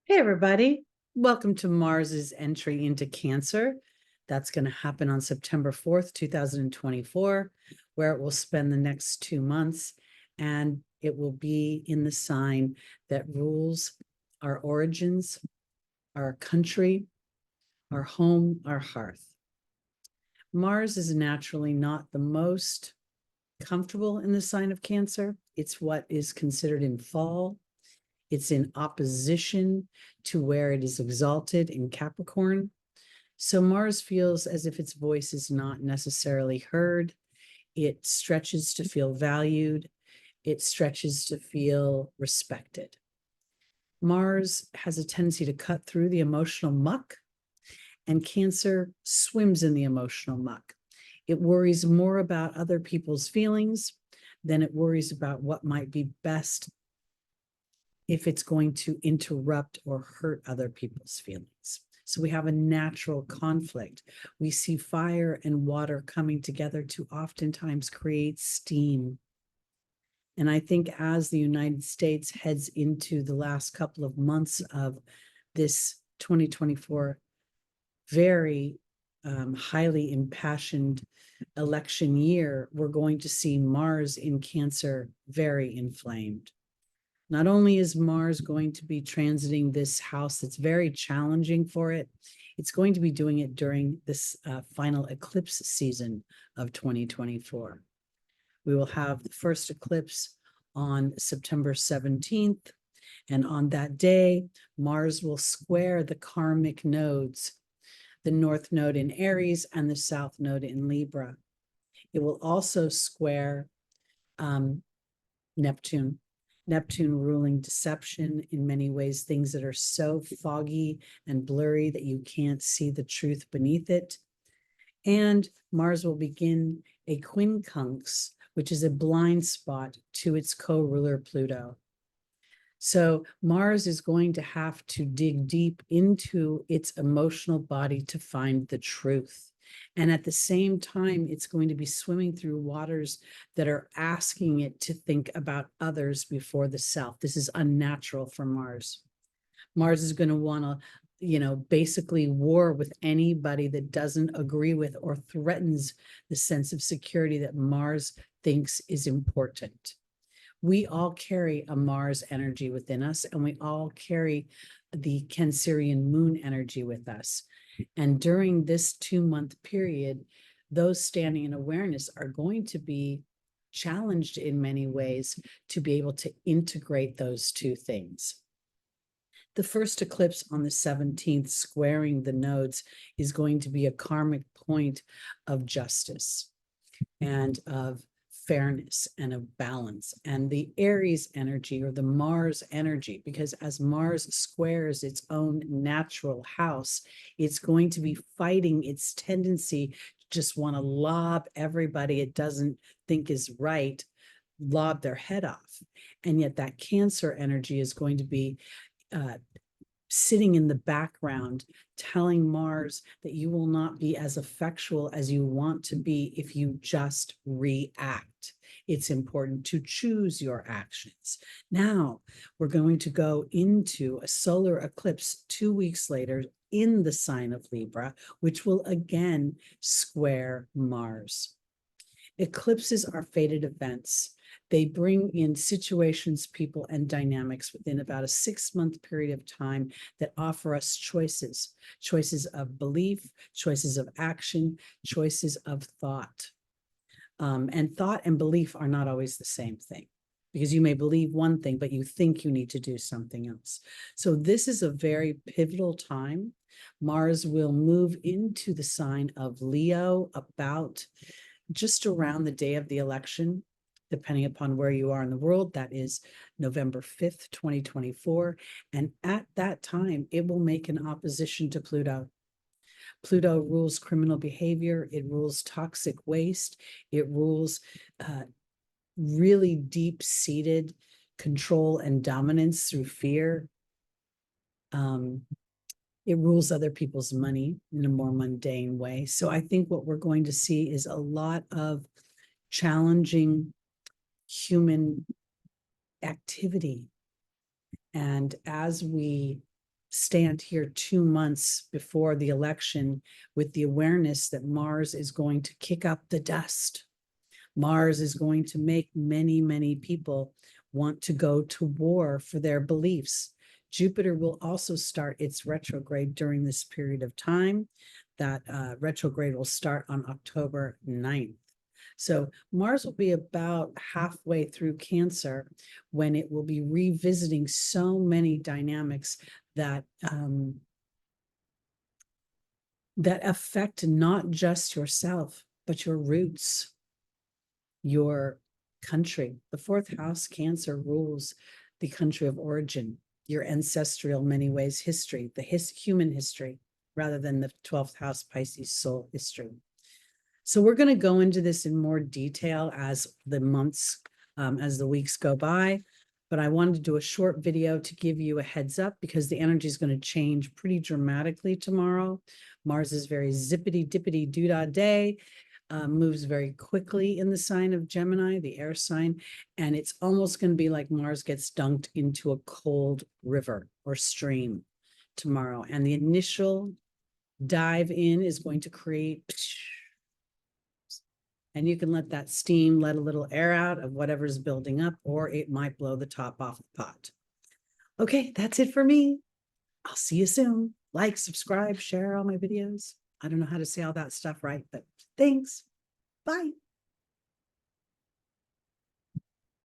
Hey, everybody. Welcome to Mars's entry into Cancer. That's going to happen on September 4th, 2024, where it will spend the next 2 months. And it will be in the sign that rules our origins, our country, our home, our hearth. Mars is naturally not the most comfortable in the sign of Cancer. It's what is considered in fall. It's in opposition to where it is exalted in Capricorn. So Mars feels as if its voice is not necessarily heard. It stretches to feel valued. It stretches to feel respected. Mars has a tendency to cut through the emotional muck, and Cancer swims in the emotional muck. It worries more about other people's feelings than it worries about what might be best if it's going to interrupt or hurt other people's feelings. So we have a natural conflict. We see fire and water coming together to oftentimes create steam. And I think as the United States heads into the last couple of months of this 2024 very highly impassioned election year, we're going to see Mars in Cancer very inflamed. Not only is Mars going to be transiting this house that's very challenging for it, it's going to be doing it during this final eclipse season of 2024. We will have the first eclipse on September 17th. And on that day, Mars will square the karmic nodes, the North Node in Aries and the South Node in Libra. It will also square Neptune ruling deception, in many ways, things that are so foggy and blurry that you can't see the truth beneath it. And Mars will begin a quincunx, which is a blind spot to its co-ruler Pluto. So Mars is going to have to dig deep into its emotional body to find the truth. And at the same time, it's going to be swimming through waters that are asking it to think about others before the self. This is unnatural for Mars. Mars is going to want to, basically war with anybody that doesn't agree with or threatens the sense of security that Mars thinks is important. We all carry a Mars energy within us, and we all carry the Cancerian moon energy with us. And during this 2-month period, those standing in awareness are going to be challenged in many ways to be able to integrate those two things. The first eclipse on the 17th, squaring the nodes, is going to be a karmic point of justice and of fairness and of balance. And the Aries energy, or the Mars energy, because as Mars squares its own natural house, it's going to be fighting its tendency to just want to lob everybody it doesn't think is right, lob their head off. And yet that Cancer energy is going to be sitting in the background, telling Mars that you will not be as effectual as you want to be if you just react. It's important to choose your actions. Now, we're going to go into a solar eclipse 2 weeks later in the sign of Libra, which will again square Mars. Eclipses are fated events. They bring in situations, people, and dynamics within about a 6-month period of time that offer us choices of belief, choices of action, choices of thought. And thought and belief are not always the same thing, because you may believe one thing, but you think you need to do something else. So this is a very pivotal time. Mars will move into the sign of Leo about just around the day of the election, depending upon where you are in the world. That is November 5th, 2024. And at that time, it will make an opposition to Pluto. Pluto rules criminal behavior. It rules toxic waste. It rules really deep-seated control and dominance through fear. It rules other people's money in a more mundane way. So I think what we're going to see is a lot of challenging human activity. And as we stand here 2 months before the election with the awareness that Mars is going to kick up the dust. Mars is going to make many, many people want to go to war for their beliefs. Jupiter will also start its retrograde during this period of time. That retrograde will start on October 9th. So Mars will be about halfway through Cancer when it will be revisiting so many dynamics that that affect not just yourself, but your roots, your country. The fourth house, Cancer, rules the country of origin, your ancestral, many ways, history, the human history, rather than the 12th house, Pisces, soul history. So we're going to go into this in more detail as the months, as the weeks go by. But I wanted to do a short video to give you a heads up because the energy is going to change pretty dramatically tomorrow. Mars is very zippity dippity doodah day, moves very quickly in the sign of Gemini, the air sign, and it's almost going to be like Mars gets dunked into a cold river or stream tomorrow. And the initial dive in is going to create, and you can let that steam, let a little air out of whatever's building up, or it might blow the top off the pot. Okay, that's it for me. I'll see you soon. Like, subscribe, share all my videos. I don't know how to say all that stuff right, but thanks. Bye.